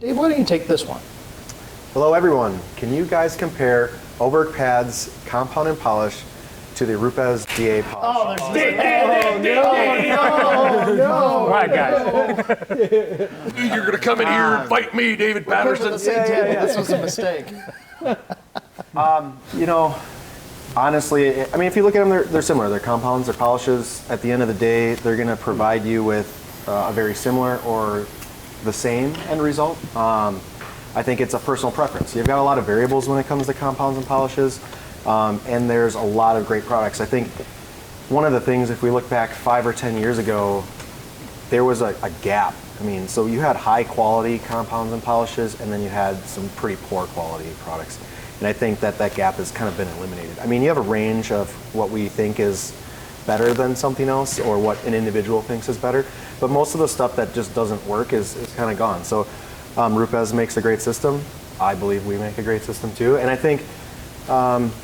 Dave, why don't you take this one? Hello everyone. Can you guys compare Oberk pads compound and polish to the Rupes DA polish? Oh, no. All right, guys. You're going to come in here and fight me, David Patterson. The same table. This was a mistake. You know, honestly, I mean, if you look at them, they're similar. They're compounds, they're polishes. At the end of the day, they're going to provide you with a very similar or the same end result. I think it's a personal preference. You've got a lot of variables when it comes to compounds and polishes, and there's a lot of great products. I think one of the things, if we look back 5 or 10 years ago, there was a gap. I mean, so you had high quality compounds and polishes, and then you had some pretty poor quality products. And I think that gap has kind of been eliminated. I mean, you have a range of what we think is better than something else, or what an individual thinks is better, but most of the stuff that just doesn't work is kind of gone. So Rupes makes a great system. I believe we make a great system too. And I think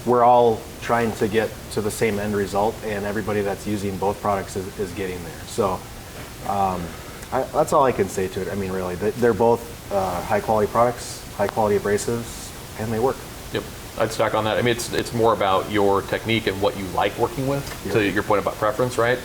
we're all trying to get to the same end result, and everybody that's using both products is getting there. So that's all I can say to it. I mean, really, they're both high quality products, high quality abrasives, and they work. Yep, I'd stack on that. I mean, it's more about your technique and what you like working with, to your point about preference, right?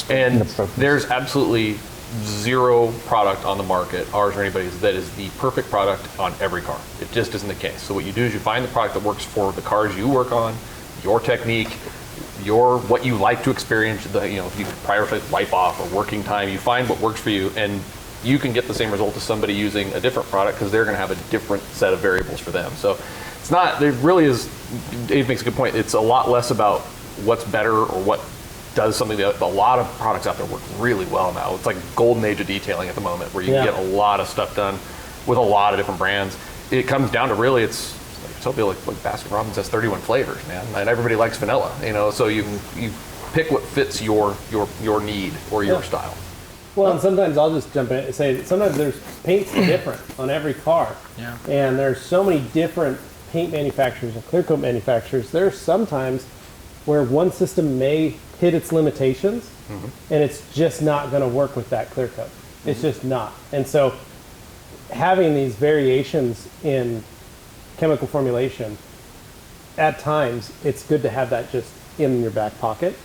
And there's absolutely zero product on the market, ours or anybody's, that is the perfect product on every car. It just isn't the case. So what you do is you find the product that works for the cars you work on, your technique, what you like to experience. If you prioritize wipe off or working time, you find what works for you, and you can get the same result as somebody using a different product, because they're going to have a different set of variables for them. So it's not. There really is. Dave makes a good point. It's a lot less about what's better or what does something that a lot of products out there work really well now. It's like golden age of detailing at the moment, where you can get a lot of stuff done with a lot of different brands. It comes down to really, it's something like Baskin Robbins has 31 flavors, man, and everybody likes vanilla. So you pick what fits your need or your style. Well, and sometimes I'll just jump in and say sometimes there's paint's different on every car. Yeah. And there's so many different paint manufacturers and clear coat manufacturers. There's sometimes where one system may hit its limitations, and it's just not going to work with that clear coat. It's just not. And so having these variations in chemical formulation, at times it's good to have that just in your back pocket.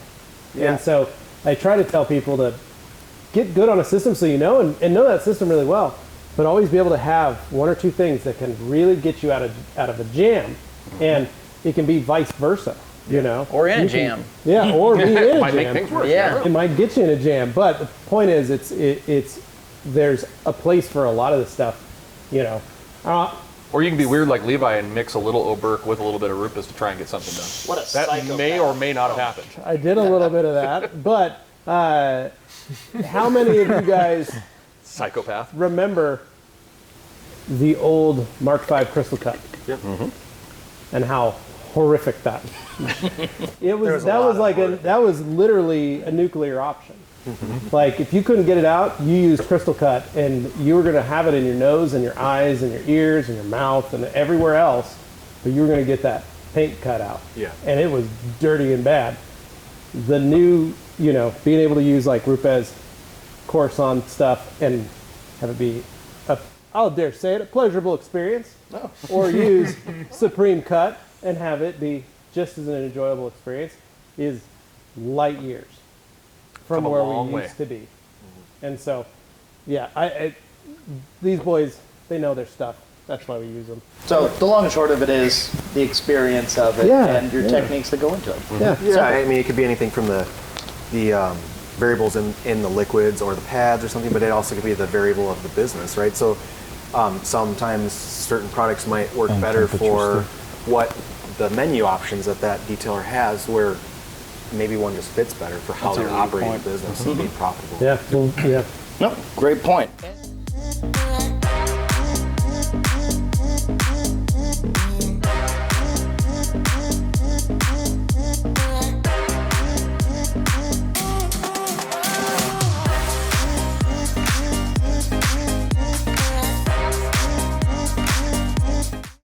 Yeah. And so I try to tell people to get good on a system so you know and know that system really well, but always be able to have one or two things that can really get you out of a jam, and it can be vice versa. Or in a jam. Or be in a jam. Might make things worse. Yeah, it might get you in a jam. But the point is, it's there's a place for a lot of this stuff, Or you can be weird like Levi and mix a little Oberk with a little bit of Rupes to try and get something done. What a that psychopath. may or may not have happened. I did a little bit of that, but how many of you guys Psychopath remember the old Mark V Crystal Cup? Yep. And how horrific that was. That was literally a nuclear option. Like, if you couldn't get it out, you used Crystal Cut, and you were going to have it in your nose and your eyes and your ears and your mouth and everywhere else, but you were going to get that paint cut out. Yeah. And it was dirty and bad. The new, being able to use like Rupes Corson stuff and have it be I'll dare say it, a pleasurable experience, or use Supreme Cut and have it be just as an enjoyable experience, is light years from where we used to be. And so, these boys, they know their stuff. That's why we use them. So the long and short of it is the experience of it and your techniques that go into it. Yeah, I mean, it could be anything from the variables in the liquids or the pads or something, but it also could be the variable of the business, right? So sometimes certain products might work better for what the menu options that detailer has, where maybe one just fits better for how they're operating the business and being profitable. No, great point.